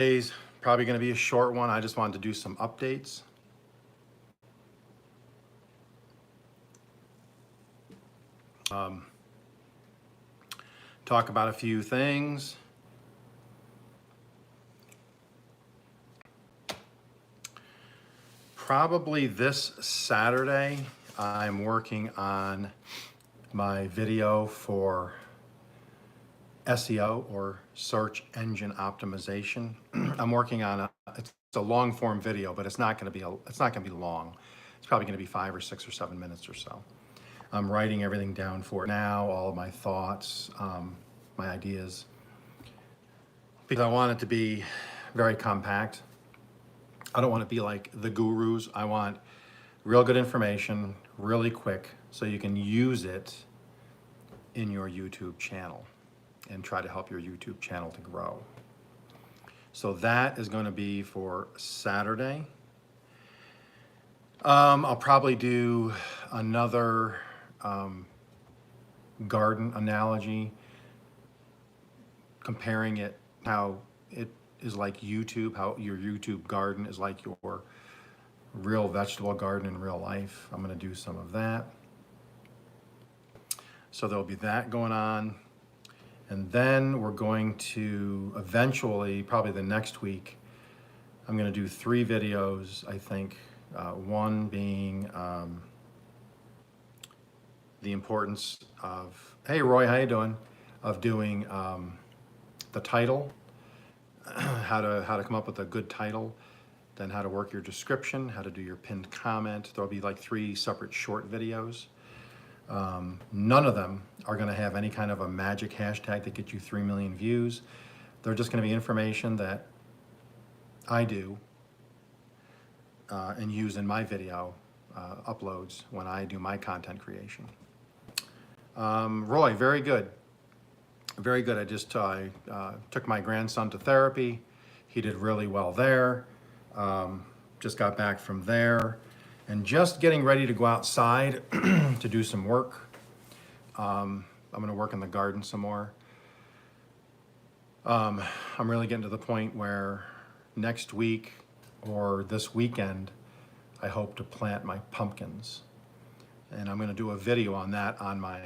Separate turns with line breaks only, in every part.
Today's probably going to be a short one. I just wanted to do some updates. Talk about a few things. Probably this Saturday, I'm working on my video for SEO, or search engine optimization. I'm working on it's a long form video, but it's not going to be long. It's probably going to be 5 or 6 or 7 minutes or so. I'm writing everything down for it now, all of my thoughts, my ideas, because I want it to be very compact. I don't want to be like the gurus. I want real good information, really quick, so you can use it in your YouTube channel and try to help your YouTube channel to grow. So that is going to be for Saturday. I'll probably do another garden analogy, comparing it how it is like YouTube, how your YouTube garden is like your real vegetable garden in real life. I'm going to do some of that. So there'll be that going on. And then we're going to eventually, probably the next week, I'm going to do 3 videos, I think. One being the importance of, hey Roy, how you doing? Of doing the title, how to come up with a good title, then how to work your description, how to do your pinned comment. There'll be like 3 separate short videos. None of them are going to have any kind of a magic hashtag that gets you 3 million views. They're just going to be information that I do and use in my video uploads when I do my content creation. Roy, very good. Very good. I just took my grandson to therapy. He did really well there. Just got back from there. And just getting ready to go outside to do some work. I'm going to work in the garden some more. I'm really getting to the point where next week or this weekend, I hope to plant my pumpkins. And I'm going to do a video on that on my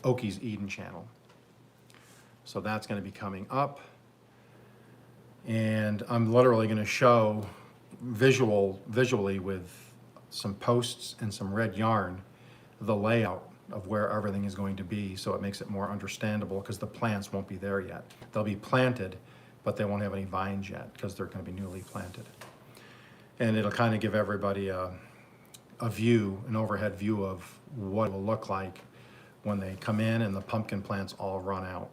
Okies Eden channel. So that's going to be coming up. And I'm literally going to show visually with some posts and some red yarn, the layout of where everything is going to be, so it makes it more understandable, because the plants won't be there yet. They'll be planted, but they won't have any vines yet because they're going to be newly planted. And it'll kind of give everybody a view, an overhead view of what it will look like when they come in and the pumpkin plants all run out.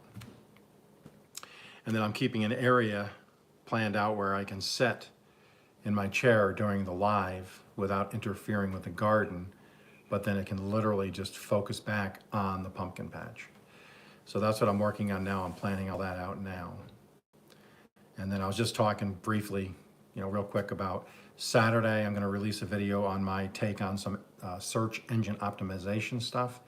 And then I'm keeping an area planned out where I can sit in my chair during the live without interfering with the garden, but then it can literally just focus back on the pumpkin patch. So that's what I'm working on now. I'm planning all that out now. And then I was just talking briefly, real quick about Saturday. I'm going to release a video on my take on some search engine optimization stuff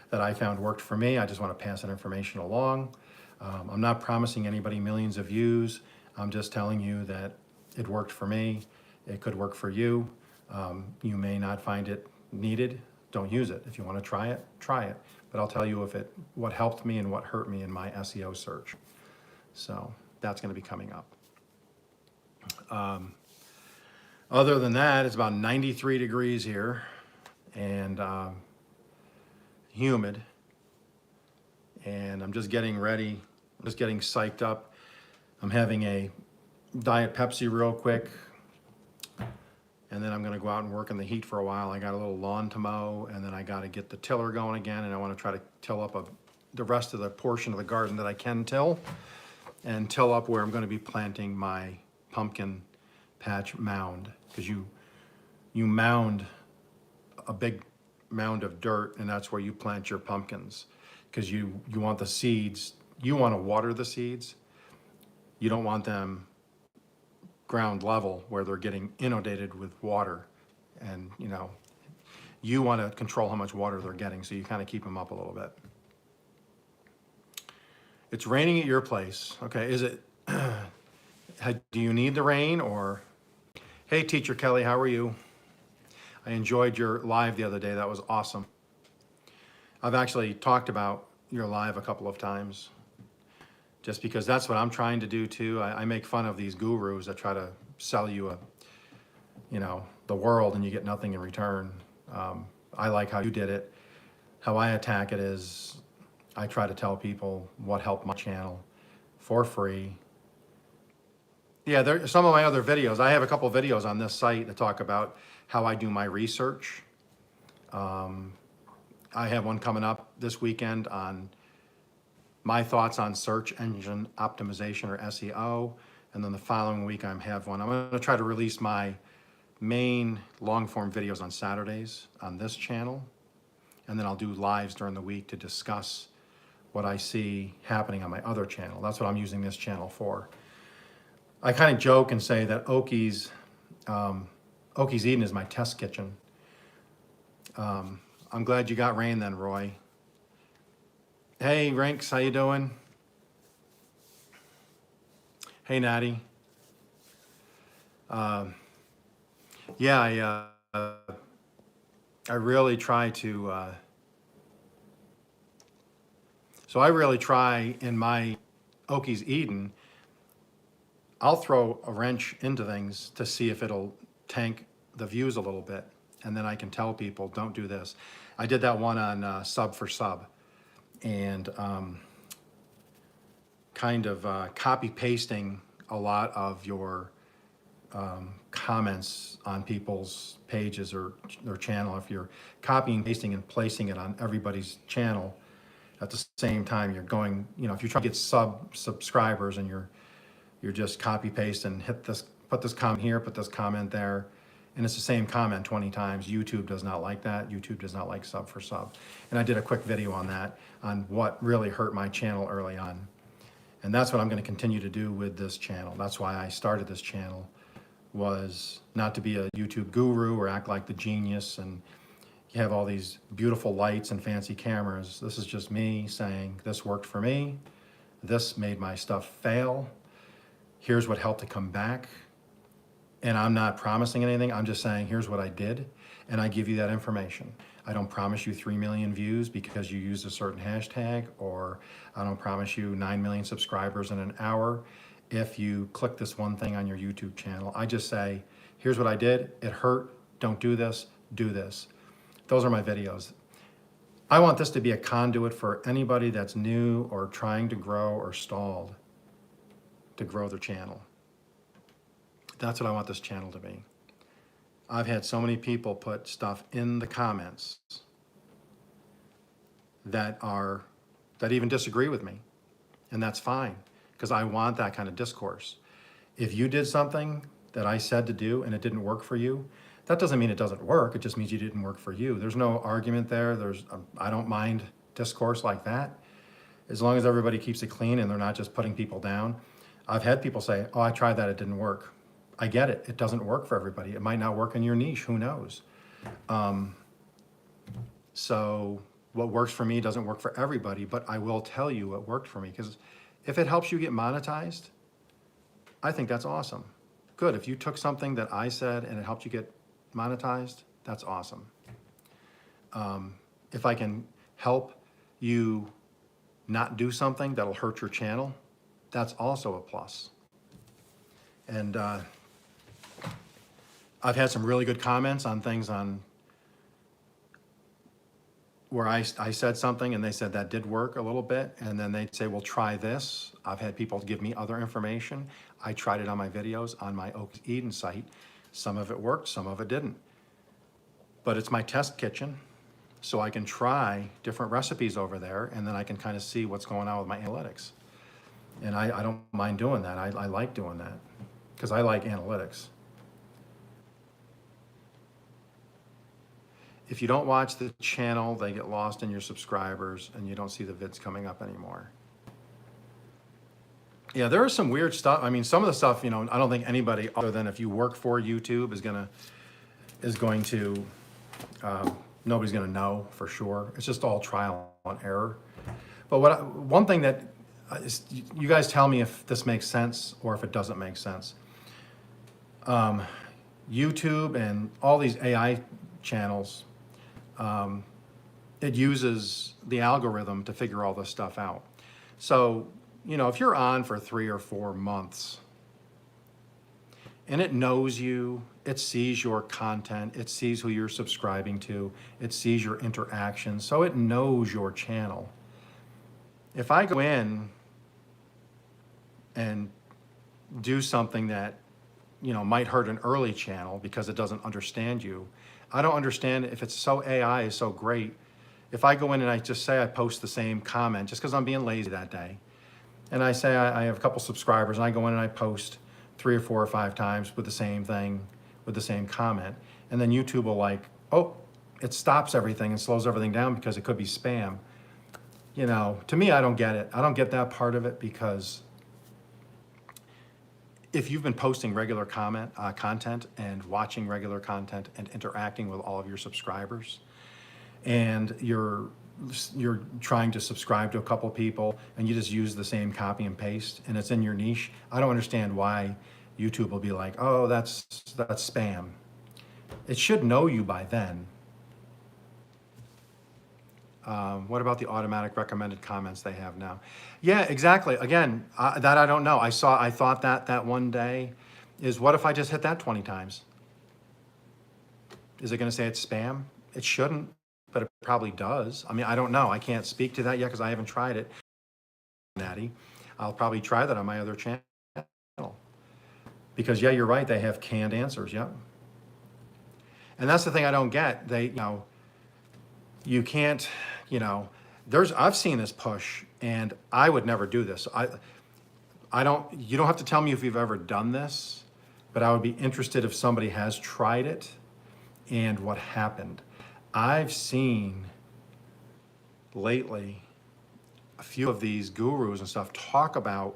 that I found worked for me. I just want to pass that information along. I'm not promising anybody millions of views. I'm just telling you that it worked for me. It could work for you. You may not find it needed. Don't use it. If you want to try it, try it. But I'll tell you what helped me and what hurt me in my SEO search. So that's going to be coming up. Other than that, it's about 93 degrees here and humid. And I'm just getting ready, just getting psyched up. I'm having a Diet Pepsi real quick, and then I'm going to go out and work in the heat for a while. I got a little lawn to mow, and then I got to get the tiller going again, and I want to try to till up the rest of the portion of the garden that I can till, and till up where I'm going to be planting my pumpkin patch mound, because you mound a big mound of dirt, and that's where you plant your pumpkins, because you want the seeds, you want to water the seeds. You don't want them ground level where they're getting inundated with water, and you want to control how much water they're getting, so you kind of keep them up a little bit. It's raining at your place. Okay, is it Do you need the rain or? Hey, Teacher Kelly, how are you? I enjoyed your live the other day. That was awesome. I've actually talked about your live a couple of times just because that's what I'm trying to do too. I make fun of these gurus that try to sell you the world and you get nothing in return. I like how you did it. How I attack it is I try to tell people what helped my channel for free. Yeah, there some of my other videos. I have a couple of videos on this site that talk about how I do my research. I have one coming up this weekend on my thoughts on search engine optimization or SEO. And then the following week I have one. I'm going to try to release my main long form videos on Saturdays on this channel. And then I'll do lives during the week to discuss what I see happening on my other channel. That's what I'm using this channel for. I kind of joke and say that Okies Eden is my test kitchen. I'm glad you got rain then, Roy. Hey, Rinks, how you doing? Hey, Natty. Yeah, I really try to. So I really try in my Okies Eden. I'll throw a wrench into things to see if it'll tank the views a little bit. And then I can tell people, don't do this. I did that one on sub for sub. And kind of copy pasting a lot of your comments on people's pages or their channel. If you're copying, pasting, and placing it on everybody's channel at the same time, you're going, if you're trying to get subscribers and you're just copy paste and put this comment here, put this comment there, and it's the same comment 20 times. YouTube does not like that. YouTube does not like sub for sub. And I did a quick video on that, on what really hurt my channel early on. And that's what I'm going to continue to do with this channel. That's why I started this channel, was not to be a YouTube guru or act like the genius and you have all these beautiful lights and fancy cameras. This is just me saying, this worked for me. This made my stuff fail. Here's what helped to come back. And I'm not promising anything. I'm just saying, here's what I did. And I give you that information. I don't promise you 3 million views because you used a certain hashtag, or I don't promise you 9 million subscribers in an hour if you click this one thing on your YouTube channel. I just say, here's what I did. It hurt. Don't do this. Do this. Those are my videos. I want this to be a conduit for anybody that's new or trying to grow or stalled to grow their channel. That's what I want this channel to be. I've had so many people put stuff in the comments that even disagree with me. And that's fine, because I want that kind of discourse. If you did something that I said to do and it didn't work for you, that doesn't mean it doesn't work. It just means you didn't work for you. There's no argument there. I don't mind discourse like that, as long as everybody keeps it clean and they're not just putting people down. I've had people say, oh, I tried that, it didn't work. I get it. It doesn't work for everybody. It might not work in your niche. Who knows? So what works for me doesn't work for everybody, but I will tell you what worked for me, because if it helps you get monetized, I think that's awesome. Good. If you took something that I said and it helped you get monetized, that's awesome. If I can help you not do something that'll hurt your channel, that's also a plus. And I've had some really good comments on things where I said something and they said that did work a little bit, and then they'd say, well, try this. I've had people give me other information. I tried it on my videos on my Okies Eden site. Some of it worked, some of it didn't. But it's my test kitchen, so I can try different recipes over there, and then I can kind of see what's going on with my analytics. And I don't mind doing that. I like doing that because I like analytics. If you don't watch the channel, they get lost in your subscribers and you don't see the vids coming up anymore. Yeah, there is some weird stuff. I mean, some of the stuff, I don't think anybody other than if you work for YouTube is going to, nobody's gonna know for sure. It's just all trial and error. But one thing that You guys tell me if this makes sense or if it doesn't make sense. YouTube and all these AI channels, it uses the algorithm to figure all this stuff out. So, if you're on for 3 or 4 months and it knows you, it sees your content, it sees who you're subscribing to, it sees your interactions, so it knows your channel. If I go in and do something that might hurt an early channel because it doesn't understand you. I don't understand if it's so AI is so great. If I go in and I just say I post the same comment just because I'm being lazy that day, and I say I have a couple subscribers and I go in and I post 3 or 4 or 5 times with the same thing, with the same comment, and then YouTube will it stops everything and slows everything down because it could be spam. To me, I don't get it. I don't get that part of it because if you've been posting regular content and watching regular content and interacting with all of your subscribers, and you're trying to subscribe to a couple people and you just use the same copy and paste and it's in your niche, I don't understand why YouTube will be like, oh, that's spam. It should know you by then. What about the automatic recommended comments they have now? Yeah, exactly. Again, that I don't know. I thought that one day is, what if I just hit that 20 times? Is it going to say it's spam? It shouldn't, but it probably does. I mean, I don't know. I can't speak to that yet because I haven't tried it. Natty, I'll probably try that on my other channel. Because yeah, you're right. They have canned answers. Yep. And that's the thing I don't get. You can't, I've seen this push, and I would never do this. You don't have to tell me if you've ever done this, but I would be interested if somebody has tried it and what happened. I've seen lately a few of these gurus and stuff talk about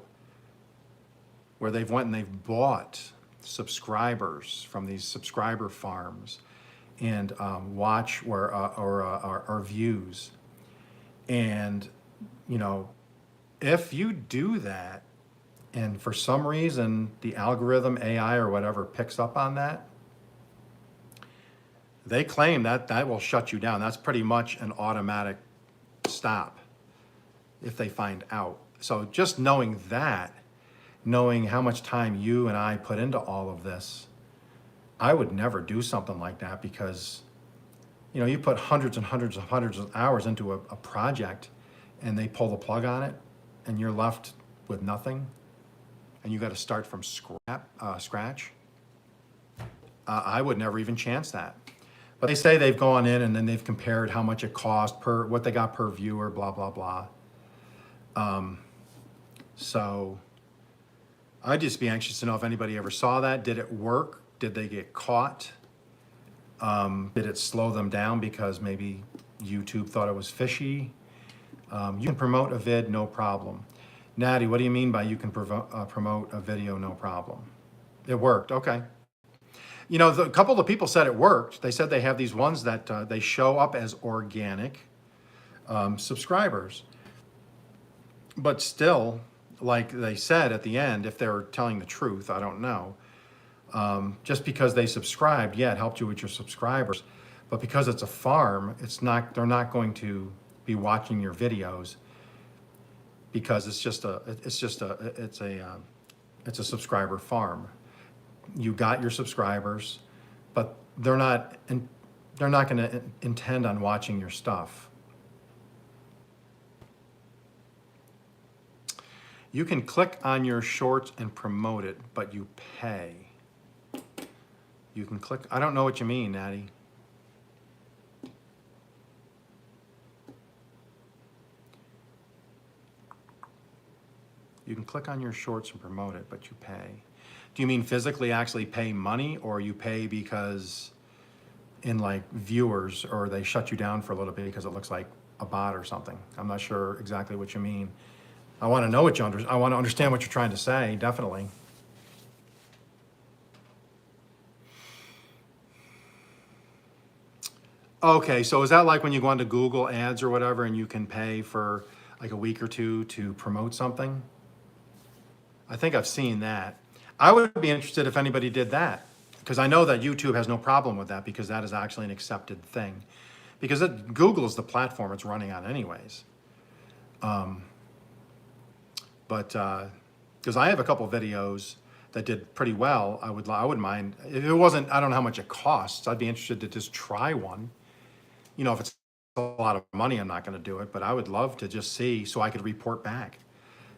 where they've went and they've bought subscribers from these subscriber farms and watch or views. And, if you do that and for some reason the algorithm, AI or whatever picks up on that, they claim that will shut you down. That's pretty much an automatic stop if they find out. So just knowing how much time you and I put into all of this, I would never do something like that because, you put hundreds and hundreds and hundreds of hours into a project and they pull the plug on it and you're left with nothing and you got to start from scratch. I would never even chance that. But they say they've gone in and then they've compared how much it cost what they got per viewer, blah, blah, blah. So I'd just be anxious to know if anybody ever saw that. Did it work? Did they get caught? Did it slow them down because maybe YouTube thought it was fishy? You can promote a vid, no problem. Natty, what do you mean by you can promote a video, no problem? It worked, okay. A couple of people said it worked. They said they have these ones that they show up as organic subscribers. But still, like they said at the end, if they're telling the truth, I don't know. Just because they subscribed, yeah, it helped you with your subscribers. But because it's a farm, they're not going to be watching your videos because it's a subscriber farm. You got your subscribers, but they're not going to intend on watching your stuff. You can click on your shorts and promote it, but you pay. You can click, I don't know what you mean, Natty. You can click on your shorts and promote it, but you pay. Do you mean physically actually pay money, or you pay because in like viewers, or they shut you down for a little bit because it looks like a bot or something? I'm not sure exactly what you mean. I want to know what I want to understand what you're trying to say, definitely. Okay, so is that like when you go onto Google Ads or whatever and you can pay for like a week or two to promote something. I think I've seen that. I would be interested if anybody did that, because I know that YouTube has no problem with that, because that is actually an accepted thing. Because Google is the platform it's running on anyways. But because I have a couple videos that did pretty well, I wouldn't mind if it wasn't. I don't know how much it costs. I'd be interested to just try one. You know, if it's a lot of money, I'm not going to do it. But I would love to just see, so I could report back.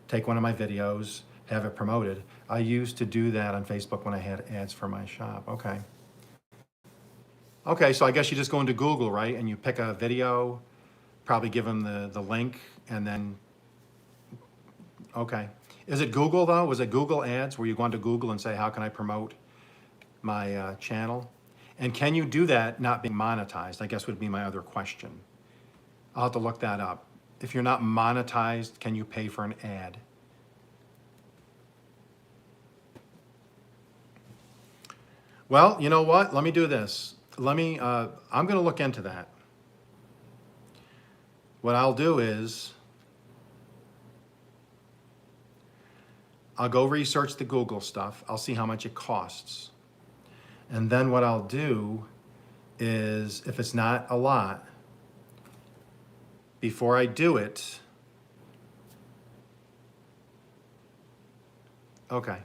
Take one of my videos, have it promoted. I used to do that on Facebook when I had ads for my shop. Okay. Okay, so I guess you just go into Google, right? And you pick a video, probably give them the link, and then, okay. Is it Google though? Was it Google Ads where you go into Google and say, how can I promote my channel? And can you do that not being monetized? I guess would be my other question. I'll have to look that up. If you're not monetized, can you pay for an ad? Well, you know what? Let me do this. I'm going to look into that. What I'll do is I'll go research the Google stuff. I'll see how much it costs. And then what I'll do is, if it's not a lot, before I do it, okay,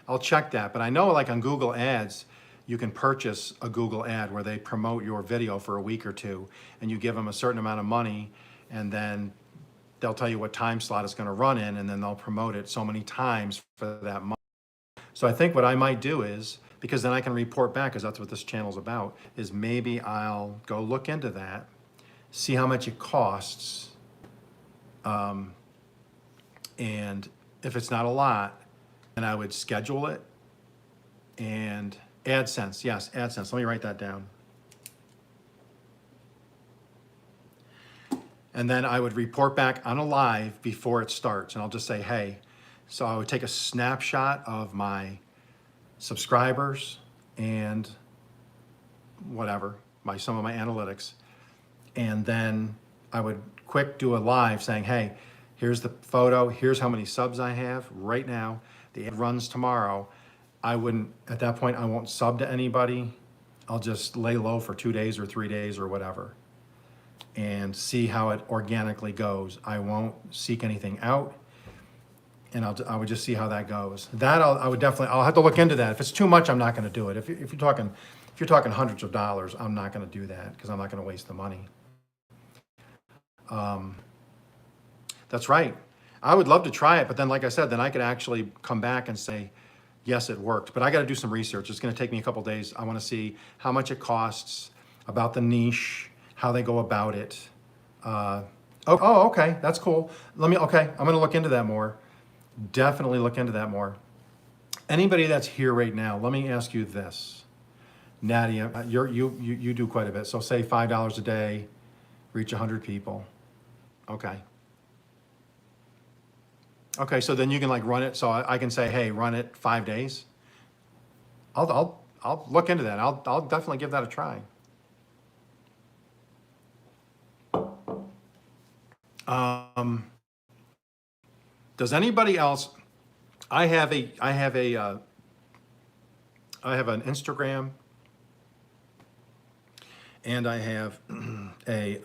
I'll check that. But I know, like on Google Ads, you can purchase a Google ad where they promote your video for a week or two, and you give them a certain amount of money, and then they'll tell you what time slot it's going to run in, and then they'll promote it so many times for that month. So I think what I might do is, because then I can report back, because that's what this channel's about, is maybe I'll go look into that, see how much it costs, and if it's not a lot, then I would schedule it. And AdSense, yes, AdSense. Let me write that down. And then I would report back on a live before it starts. And I'll just say, hey, so I would take a snapshot of my subscribers and whatever, some of my analytics. And then I would quick do a live saying, hey, here's the photo, here's how many subs I have right now. The ad runs tomorrow. At that point, I won't sub to anybody. I'll just lay low for 2 days or 3 days or whatever and see how it organically goes. I won't seek anything out, and I would just see how that goes. I'll have to look into that. If it's too much, I'm not going to do it. If you're talking hundreds of dollars, I'm not going to do that, because I'm not going to waste the money. That's right. I would love to try it, but then, like I said, then I could actually come back and say, yes, it worked. But I got to do some research. It's going to take me a couple days. I want to see how much it costs, about the niche, how they go about it. Okay, that's cool. I'm going to look into that more. Definitely look into that more. Anybody that's here right now, let me ask you this. Nadia, you do quite a bit. So say $5 a day, reach 100 people. Okay. Okay, so then you can like run it. So I can say, hey, run it 5 days. I'll look into that. I'll definitely give that a try. Does anybody else? I have an Instagram, and I have a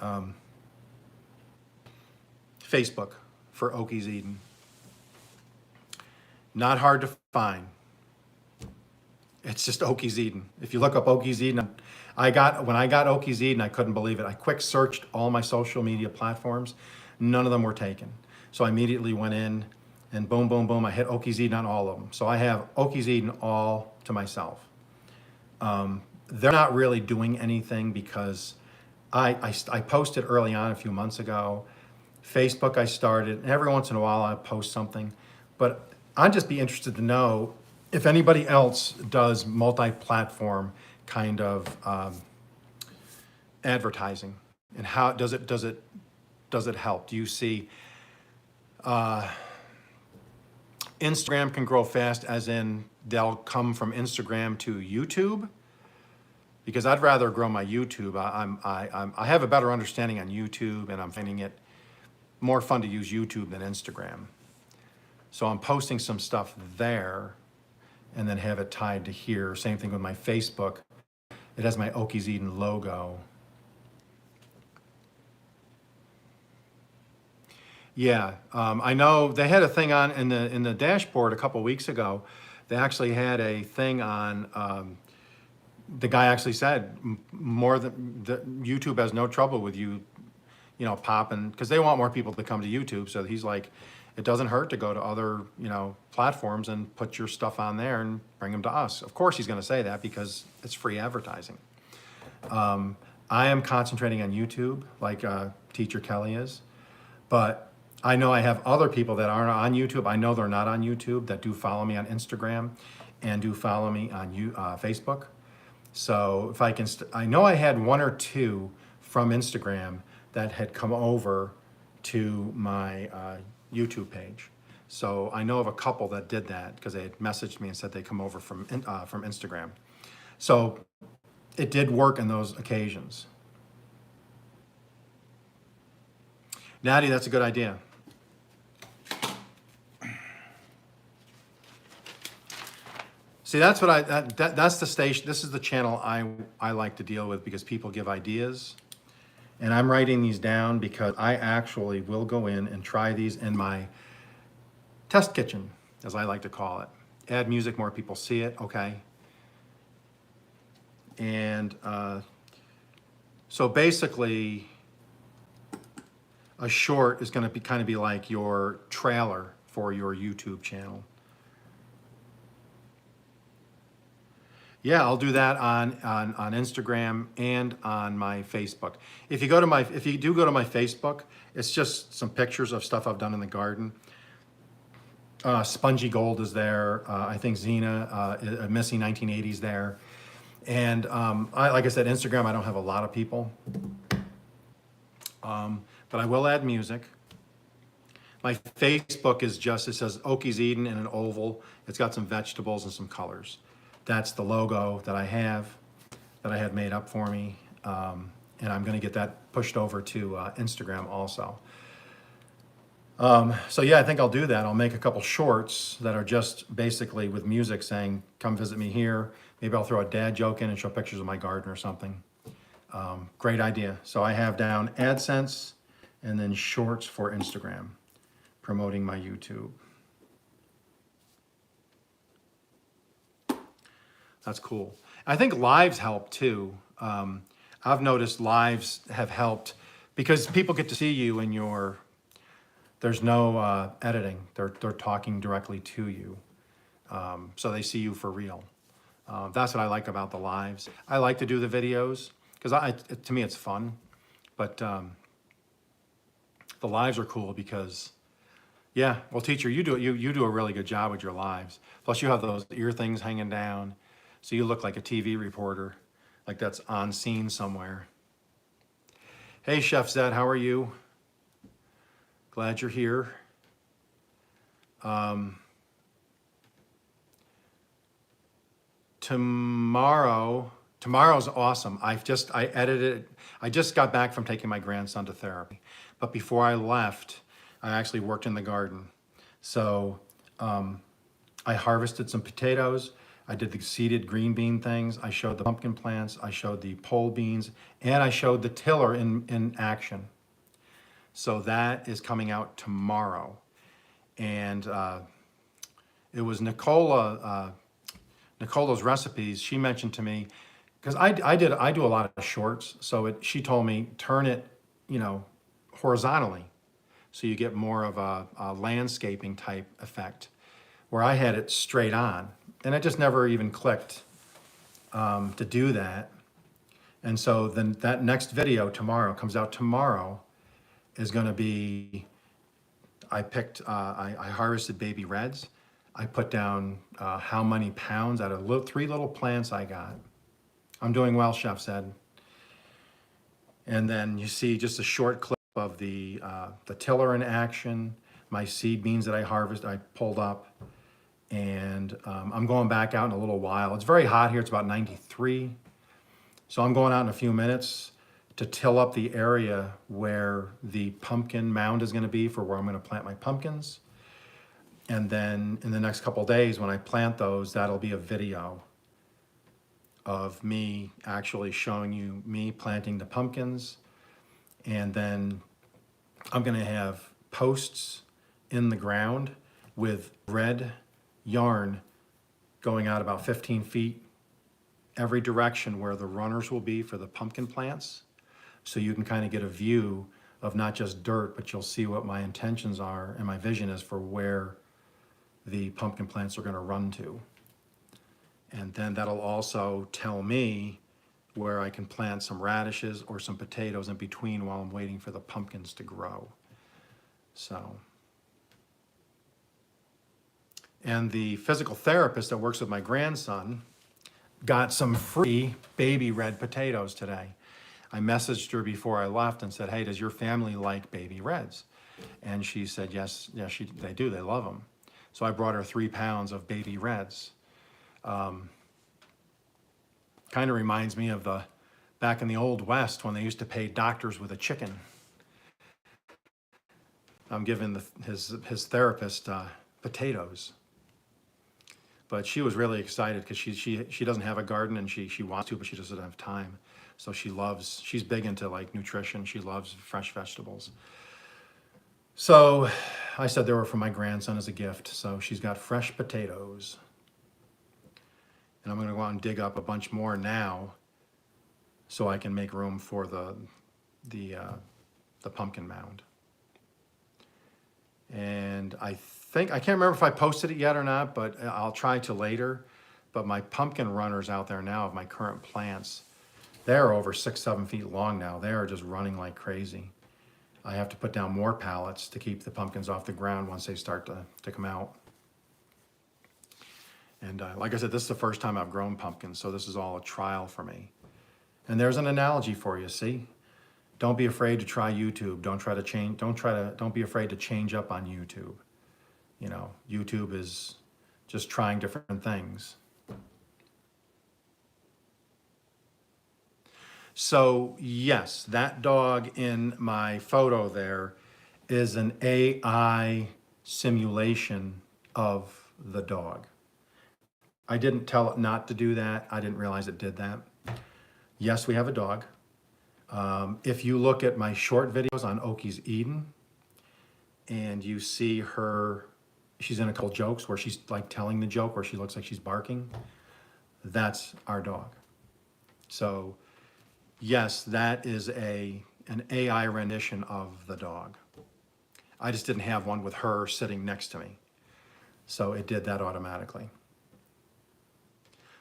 Facebook for Okies Eden. Not hard to find. It's just Okies Eden. If you look up Okies Eden, when I got Okies Eden, I couldn't believe it. I quick searched all my social media platforms. None of them were taken. So I immediately went in and boom, boom, boom. I hit Okies Eden on all of them. So I have Okies Eden all to myself. They're not really doing anything because I posted early on a few months ago. Facebook I started, and every once in a while I post something. But I'd just be interested to know if anybody else does multi-platform kind of advertising, and how does it help? Do you see Instagram can grow fast, as in they'll come from Instagram to YouTube? Because I'd rather grow my YouTube. I have a better understanding on YouTube, and I'm finding it more fun to use YouTube than Instagram. So I'm posting some stuff there and then have it tied to here. Same thing with my Facebook. It has my Okies Eden logo. Yeah, I know they had a thing on in the dashboard a couple weeks ago. They actually had a thing on. The guy actually said more than YouTube has no trouble with you, popping, because they want more people to come to YouTube. So he's like, it doesn't hurt to go to other platforms and put your stuff on there and bring them to us. Of course, he's going to say that because it's free advertising. I am concentrating on YouTube, like Teacher Kelly is, but I know I have other people that aren't on YouTube. I know they're not on YouTube that do follow me on Instagram and do follow me on Facebook. So if I can, I know I had one or two from Instagram that had come over to my YouTube page. So I know of a couple that did that because they had messaged me and said they come over from Instagram. So it did work on those occasions. Natty, that's a good idea. See, that's what that's the station. This is the channel I like to deal with because people give ideas. And I'm writing these down because I actually will go in and try these in my test kitchen, as I like to call it. Add music, more people see it, okay. And so basically, a short is going to kind of be like your trailer for your YouTube channel. Yeah, I'll do that on Instagram and on my Facebook. If you do go to my Facebook, it's just some pictures of stuff I've done in the garden. Spongy Gold is there. I think Xena, Missy 1980s there. And like I said, Instagram, I don't have a lot of people. But I will add music. My Facebook is just, it says Okies Eden in an oval. It's got some vegetables and some colors. That's the logo that I have, that I had made up for me. And I'm gonna get that pushed over to Instagram also. So yeah, I think I'll do that. I'll make a couple shorts that are just basically with music saying, come visit me here. Maybe I'll throw a dad joke in and show pictures of my garden or something. Great idea. So I have down AdSense and then shorts for Instagram, promoting my YouTube. That's cool. I think lives help too. I've noticed lives have helped because people get to see you in there's no editing. They're talking directly to you. So they see you for real. That's what I like about the lives. I like to do the videos because to me it's fun, but the lives are cool because, yeah, well, teacher, you do a really good job with your lives. Plus you have those ear things hanging down. So you look like a TV reporter, like that's on scene somewhere. Hey, Chef Zed, how are you? Glad you're here. Tomorrow's awesome. I edited it. I just got back from taking my grandson to therapy. But before I left, I actually worked in the garden. So I harvested some potatoes. I did the seeded green bean things. I showed the pumpkin plants. I showed the pole beans. And I showed the tiller in action. So that is coming out tomorrow. And it was Nicola's recipes. She mentioned to me, because I do a lot of shorts. So she told me, turn it, horizontally. So you get more of a landscaping type effect. Where I had it straight on. And it just never even clicked to do that. And so then that next video comes out tomorrow, is going to be, I harvested baby reds. I put down how many pounds out of 3 little plants I got. I'm doing well, Chef said. And then you see just a short clip of the tiller in action, my seed beans that I pulled up. And I'm going back out in a little while. It's very hot here. It's about 93. So I'm going out in a few minutes to till up the area where the pumpkin mound is gonna be for where I'm gonna plant my pumpkins. And then in the next couple of days, when I plant those, that'll be a video of me actually showing you me planting the pumpkins. And then I'm gonna have posts in the ground with red yarn going out about 15 feet every direction where the runners will be for the pumpkin plants. So you can kind of get a view of not just dirt, but you'll see what my intentions are and my vision is for where the pumpkin plants are going to run to. And then that'll also tell me where I can plant some radishes or some potatoes in between while I'm waiting for the pumpkins to grow. So, and the physical therapist that works with my grandson got some free baby red potatoes today. I messaged her before I left and said, hey, does your family like baby reds? And she said, yes, they do, they love them. So I brought her 3 pounds of baby reds. Kind of reminds me of back in the old West when they used to pay doctors with a chicken. I'm giving his therapist potatoes. But she was really excited because she doesn't have a garden and she wants to, but she doesn't have time. So she's big into like nutrition. She loves fresh vegetables. So I said they were for my grandson as a gift. So she's got fresh potatoes. And I'm gonna go out and dig up a bunch more now so I can make room for the pumpkin mound. And I can't remember if I posted it yet or not, but I'll try to later. But my pumpkin runners out there now of my current plants, they're over 6-7 feet long now. They are just running like crazy. I have to put down more pallets to keep the pumpkins off the ground once they start to come out. And like I said, this is the first time I've grown pumpkins, so this is all a trial for me. And there's an analogy for you, see? Don't be afraid to try YouTube. Don't be afraid to change up on YouTube. You know, YouTube is just trying different things. So yes, that dog in my photo there is an AI simulation of the dog. I didn't tell it not to do that. I didn't realize it did that. Yes, we have a dog. If you look at my short videos on Okie's Eden and you see her, she's in a couple jokes where she's like telling the joke where she looks like she's barking, that's our dog. So yes, that is an AI rendition of the dog. I just didn't have one with her sitting next to me. So it did that automatically.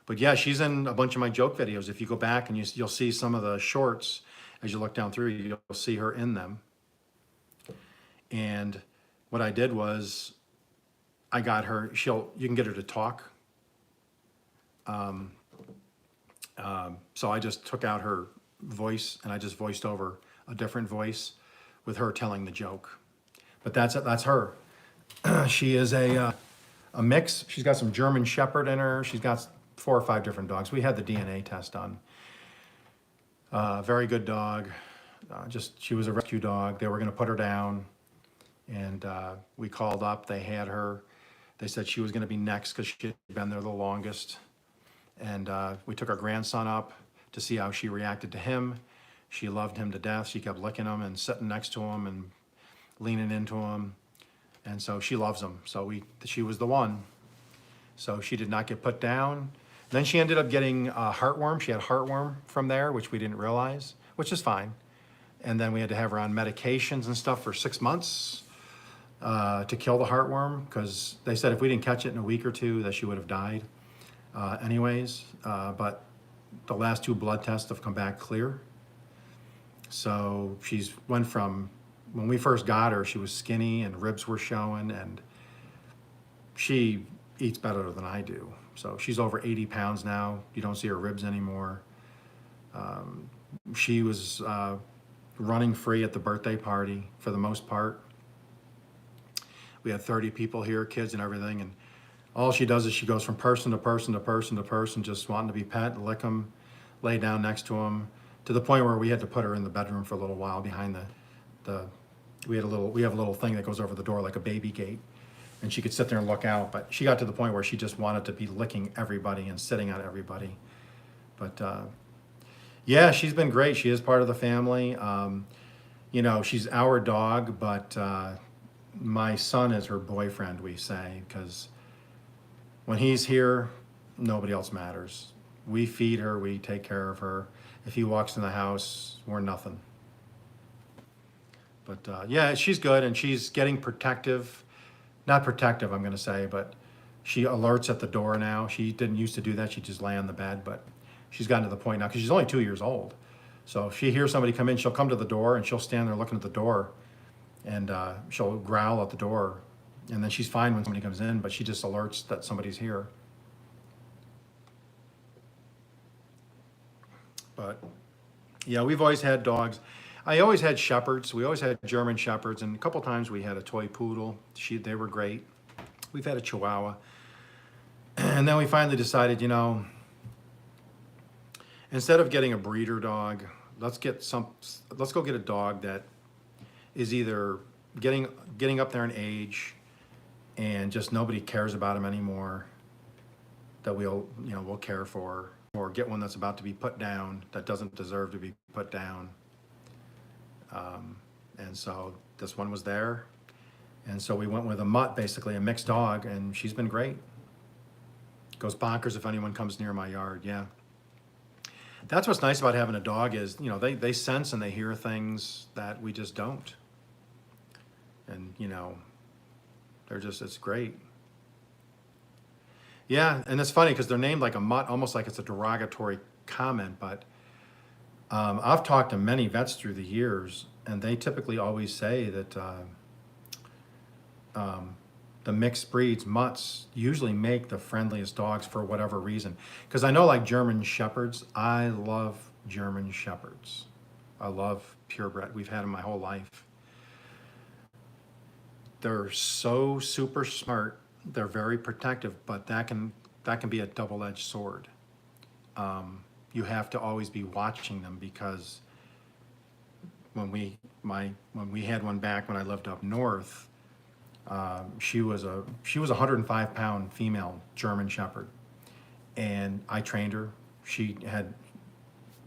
But yeah, she's in a bunch of my joke videos. If you go back and you'll see some of the shorts, as you look down through, you'll see her in them. And what I did was I got her, you can get her to talk. So I just took out her voice and I just voiced over a different voice with her telling the joke. But that's her. She is a mix. She's got some German Shepherd in her. She's got 4 or 5 different dogs. We had the DNA test done. Very good dog. She was a rescue dog. They were going to put her down, and we called up. They had her. They said she was going to be next because she had been there the longest. And we took our grandson up to see how she reacted to him. She loved him to death. She kept licking him and sitting next to him and leaning into him. And so she loves him. So she was the one. So she did not get put down. Then she ended up getting heartworm. She had heartworm from there, which we didn't realize, which is fine. And then we had to have her on medications and stuff for 6 months to kill the heartworm, because they said if we didn't catch it in a week or 2 that she would have died anyways. But the last 2 blood tests have come back clear. So she's went from, when we first got her, she was skinny and ribs were showing, and she eats better than I do. So she's over 80 pounds now. You don't see her ribs anymore. She was running free at the birthday party for the most part. We had 30 people here, kids and everything, and all she does is she goes from person to person to person to person, just wanting to be pet, lick them, lay down next to them, to the point where we had to put her in the bedroom for a little while behind the we have a little thing that goes over the door like a baby gate, and she could sit there and look out. But she got to the point where she just wanted to be licking everybody and sitting on everybody. But yeah, she's been great. She is part of the family. You know, she's our dog, but my son is her boyfriend, we say, because when he's here, nobody else matters. We feed her, we take care of her. If he walks in the house, we're nothing. But yeah, she's good, and she's getting protective. Not protective, I'm going to say, but she alerts at the door now. She didn't used to do that. She'd just lay on the bed, but she's gotten to the point now, because she's only 2 years old. So if she hears somebody come in, she'll come to the door, and she'll stand there looking at the door, and she'll growl at the door. And then she's fine when somebody comes in, but she just alerts that somebody's here. But yeah, we've always had dogs. I always had shepherds. We always had German shepherds, and a couple times we had a toy poodle. They were great. We've had a Chihuahua, and then we finally decided, you know, instead of getting a breeder dog, let's go get a dog that is either getting up there in age, and just nobody cares about him anymore, that we'll care for, or get one that's about to be put down, that doesn't deserve to be put down. And so this one was there. And so we went with a mutt, basically a mixed dog, and she's been great. Goes bonkers if anyone comes near my yard, yeah. That's what's nice about having a dog is, you know, they sense and they hear things that we just don't. And, you know, it's great. Yeah, and it's funny because they're named like a mutt, almost like it's a derogatory comment, but I've talked to many vets through the years, and they typically always say that the mixed breeds, mutts, usually make the friendliest dogs for whatever reason. Because I know, like German shepherds, I love German shepherds. I love purebred. We've had them my whole life. They're so super smart. They're very protective, but that can be a double-edged sword. You have to always be watching them, because when we had one back when I lived up north, she was a 105-pound female German Shepherd, and I trained her.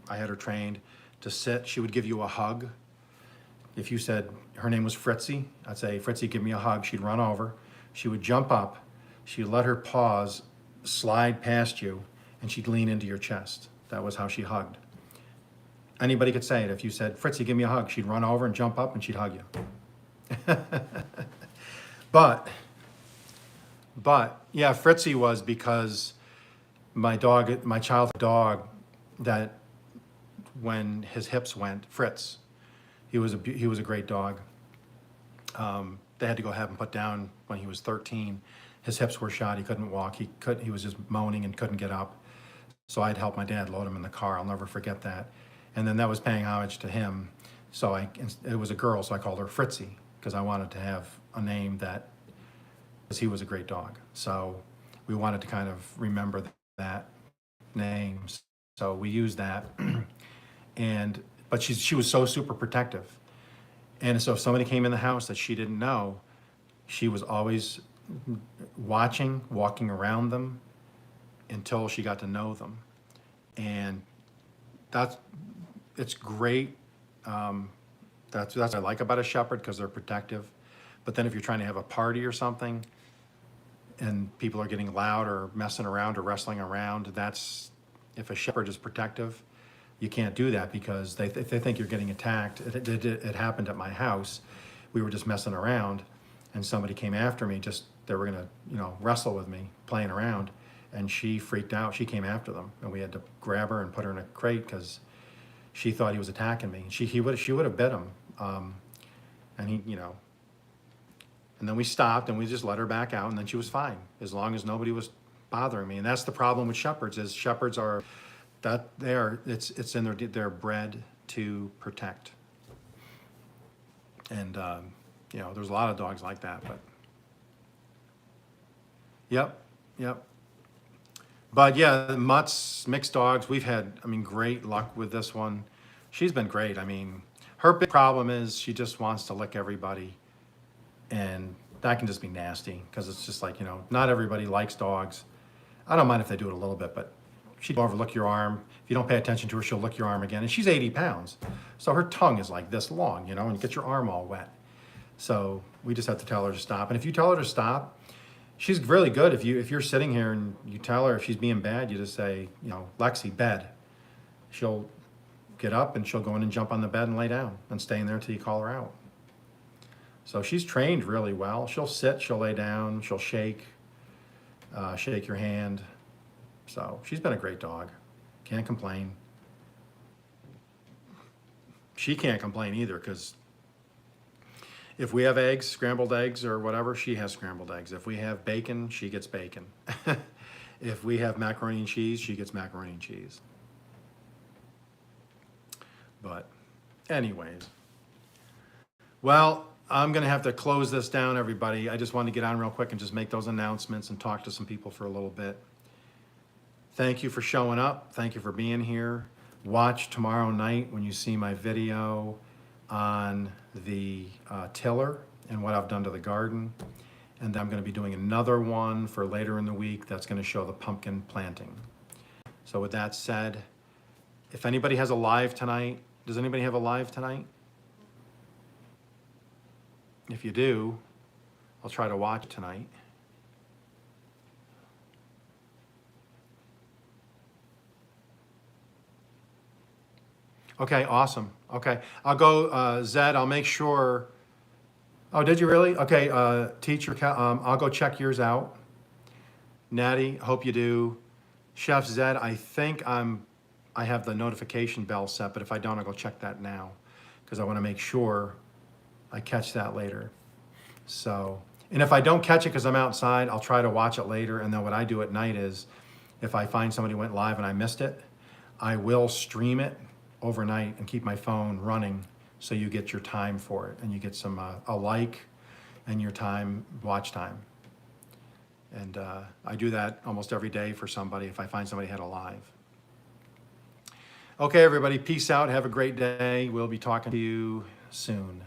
I had her trained to sit. She would give you a hug. If you said her name was Fritzy, I'd say, Fritzy, give me a hug. She'd run over. She would jump up. She'd let her paws slide past you, and she'd lean into your chest. That was how she hugged. Anybody could say it. If you said, Fritzy, give me a hug, she'd run over and jump up and she'd hug you. But yeah, Fritzy was because my childhood dog, that when his hips went, Fritz, he was a great dog. They had to go have him put down when he was 13. His hips were shot. He couldn't walk. He was just moaning and couldn't get up. So I'd help my dad load him in the car. I'll never forget that. And then that was paying homage to him. So it was a girl, so I called her Fritzy, because I wanted to have a name because he was a great dog. So we wanted to kind of remember that name. So we used that. But she was so super protective. And so if somebody came in the house that she didn't know, she was always walking around them until she got to know them. And it's great. That's what I like about a shepherd, because they're protective. But then if you're trying to have a party or something, and people are getting loud or messing around or wrestling around, if a shepherd is protective, you can't do that, because they think you're getting attacked. It happened at my house. We were just messing around, and somebody came after me. They were gonna, wrestle with me, playing around, and she freaked out. She came after them, and we had to grab her and put her in a crate because she thought he was attacking me. She would have bit him, and he, and then we stopped and we just let her back out, and then she was fine as long as nobody was bothering me. And that's the problem with shepherds, is shepherds are. It's in they're bred to protect. And there's a lot of dogs like that, but yep. But yeah, mutts, mixed dogs, we've had, great luck with this one. she's been great. I mean, her big problem is she just wants to lick everybody, and that can just be nasty because it's just like, not everybody likes dogs. I don't mind if they do it a little bit, but she'd overlook your arm. If you don't pay attention to her, she'll lick your arm again. And she's 80 pounds. So her tongue is like this long, and you get your arm all wet. So we just have to tell her to stop. And if you tell her to stop, she's really good. If you're sitting here and you tell her if she's being bad, you just say, Lexi, bed. She'll get up and she'll go in and jump on the bed and lay down and stay in there until you call her out. So she's trained really well. She'll sit, she'll lay down, she'll shake your hand. So she's been a great dog. Can't complain. She can't complain either, because if we have eggs, scrambled eggs or whatever, she has scrambled eggs. If we have bacon, she gets bacon. If we have macaroni and cheese, she gets macaroni and cheese. But anyways, well, I'm going to have to close this down, everybody. I just wanted to get on real quick and just make those announcements and talk to some people for a little bit. Thank you for showing up. Thank you for being here. Watch tomorrow night when you see my video on the tiller and what I've done to the garden. And then I'm going to be doing another one for later in the week that's going to show the pumpkin planting. So with that said, if anybody has a live tonight, does anybody have a live tonight? If you do, I'll try to watch tonight. Okay, awesome. Okay, I'll go, Zed, I'll make sure. Oh, did you really? Okay, teacher, I'll go check yours out. Natty, hope you do. Chef Zed, I think I have the notification bell set, but if I don't, I'll go check that now, because I want to make sure I catch that later. So, and if I don't catch it because I'm outside, I'll try to watch it later. And then what I do at night is, if I find somebody went live and I missed it, I will stream it overnight and keep my phone running, so you get your time for it and you get some a like and your time, watch time. And I do that almost every day for somebody if I find somebody had a live. Okay, everybody, peace out. Have a great day. We'll be talking to you soon.